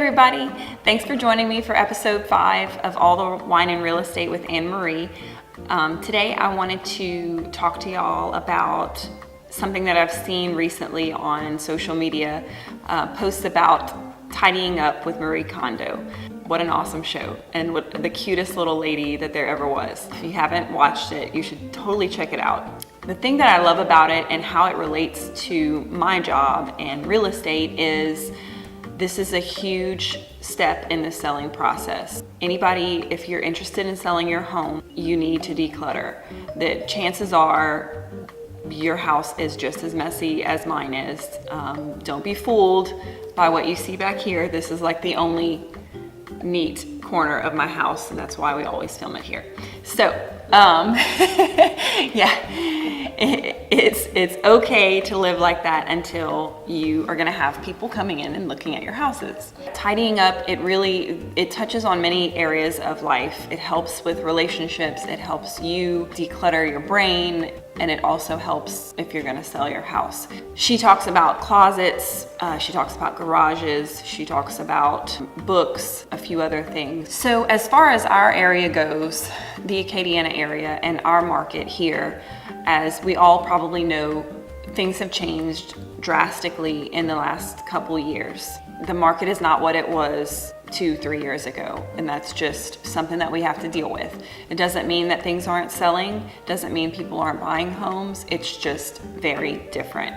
everybody, thanks for joining me for episode 5 of All the Wine and Real Estate with Anne-Marie. Today I wanted to talk to y'all about something that I've seen recently on social media, posts about tidying up with Marie Kondo. What an awesome show, and what the cutest little lady that there ever was. If you haven't watched it, you should totally check it out. The thing that I love about it and how it relates to my job and real estate is this is a huge step in the selling process. Anybody, if you're interested in selling your home, you need to declutter. The chances are your house is just as messy as mine is. Don't be fooled by what you see back here. This is like the only neat corner of my house, and that's why we always film it here. So, yeah, it's okay to live like that until you are gonna have people coming in and looking at your houses. Tidying up, it touches on many areas of life. It helps with relationships, it helps you declutter your brain, and it also helps if you're gonna sell your house. She talks about closets, she talks about garages, she talks about books, a few other things. So as far as our area goes, the Acadiana area and our market here, as we all probably know, things have changed drastically in the last couple years. The market is not what it was 2-3 years ago, and that's just something that we have to deal with. It doesn't mean that things aren't selling, doesn't mean people aren't buying homes, it's just very different.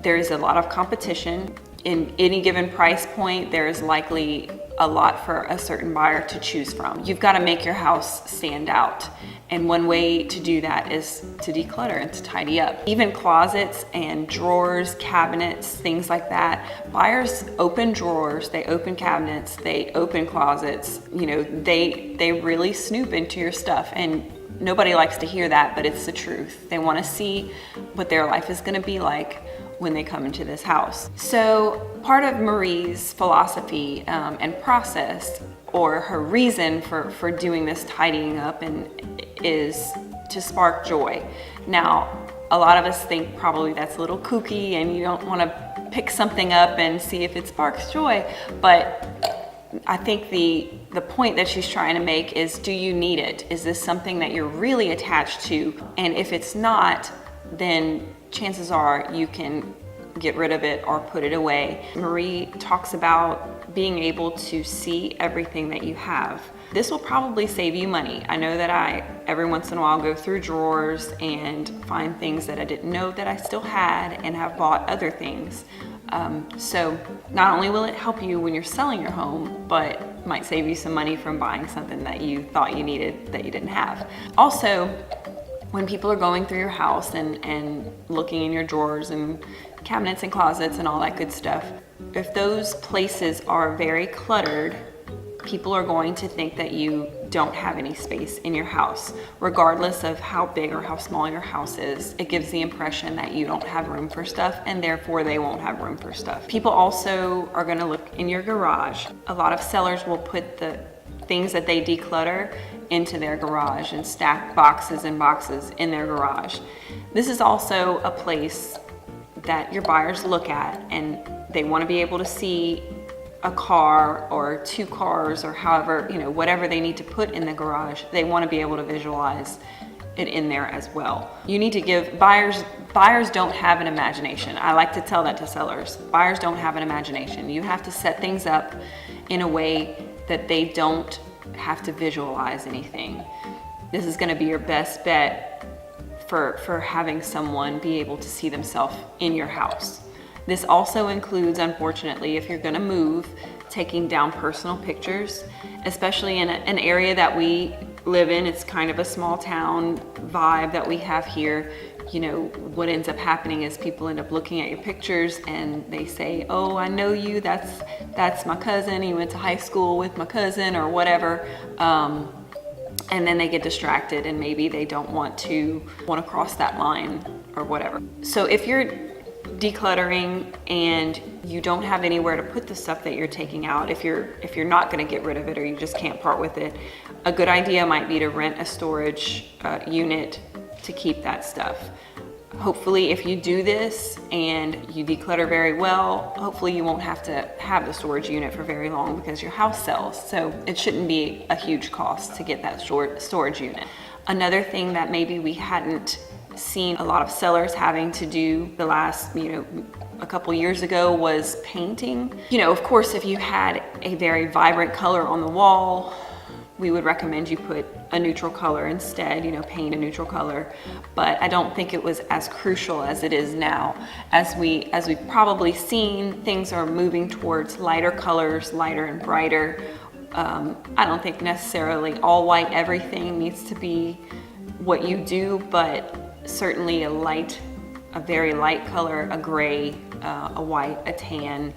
There is a lot of competition. In any given price point, there is likely a lot for a certain buyer to choose from. You've got to make your house stand out. And one way to do that is to declutter and to tidy up. Even closets and drawers, cabinets, things like that. Buyers open drawers, they open cabinets, they open closets. You know, they really snoop into your stuff, and nobody likes to hear that, but it's the truth. They want to see what their life is going to be like when they come into this house. So part of Marie's philosophy and process, or her reason for doing this tidying up is to spark joy. Now, a lot of us think probably that's a little kooky and you don't want to pick something up and see if it sparks joy, but I think the point that she's trying to make is, do you need it? Is this something that you're really attached to? And if it's not, then chances are you can get rid of it or put it away. Marie talks about being able to see everything that you have. This will probably save you money. I know that I, every once in a while, go through drawers and find things that I didn't know that I still had and have bought other things. So not only will it help you when you're selling your home, but might save you some money from buying something that you thought you needed that you didn't have. Also, when people are going through your house and looking in your drawers and cabinets and closets and all that good stuff, if those places are very cluttered, people are going to think that you don't have any space in your house. Regardless of how big or how small your house is, it gives the impression that you don't have room for stuff, and therefore they won't have room for stuff. People also are going to look in your garage. A lot of sellers will put the things that they declutter into their garage and stack boxes and boxes in their garage. This is also a place that your buyers look at, and they want to be able to see a car or 2 cars or however, you know, whatever they need to put in the garage. They want to be able to visualize it in there as well. You need to give buyers don't have an imagination. I like to tell that to sellers. Buyers don't have an imagination. You have to set things up in a way that they don't have to visualize anything. This is going to be your best bet for having someone be able to see themselves in your house. This also includes, unfortunately, if you're going to move, taking down personal pictures, especially in an area that we live in. It's kind of a small town vibe that we have here. You know, what ends up happening is people end up looking at your pictures and they say, oh, I know you, that's my cousin, he went to high school with my cousin or whatever. And then they get distracted and maybe they don't want to cross that line or whatever. So if you're decluttering and you don't have anywhere to put the stuff that you're taking out, if you're not going to get rid of it or you just can't part with it, a good idea might be to rent a storage unit to keep that stuff. Hopefully if you do this and you declutter very well, hopefully you won't have to have the storage unit for very long because your house sells. So it shouldn't be a huge cost to get that storage unit. Another thing that maybe we hadn't seen a lot of sellers having to do the last, a couple years ago was painting. Of course, if you had a very vibrant color on the wall, we would recommend you put a neutral color instead, paint a neutral color. But I don't think it was as crucial as it is now. As we've probably seen, things are moving towards lighter colors, lighter and brighter. I don't think necessarily all white everything needs to be what you do, but certainly a very light color, a gray, a white, a tan,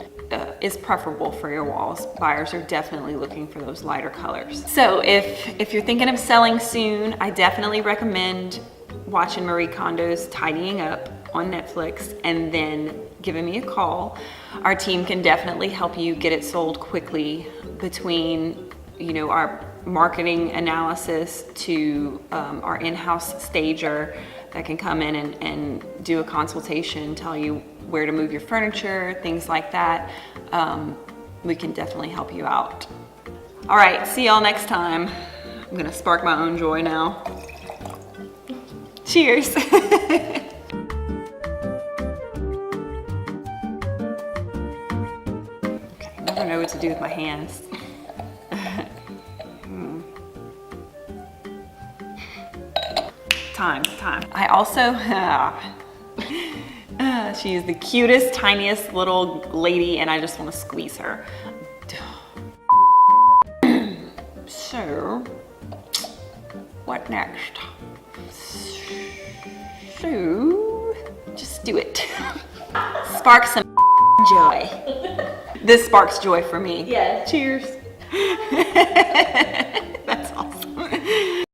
is preferable for your walls. Buyers are definitely looking for those lighter colors. So if you're thinking of selling soon, I definitely recommend watching Marie Kondo's Tidying Up on Netflix and then giving me a call. Our team can definitely help you get it sold quickly, between our marketing analysis to our in-house stager that can come in and do a consultation, tell you where to move your furniture, things like that. We can definitely help you out. All right, see y'all next time. I'm gonna spark my own joy now. Cheers. Okay, I never know what to do with my hands. Time. I also, she is the cutest, tiniest little lady, and I just want to squeeze her. So, what next? So, just do it. Spark some joy. This sparks joy for me. Yes. Cheers.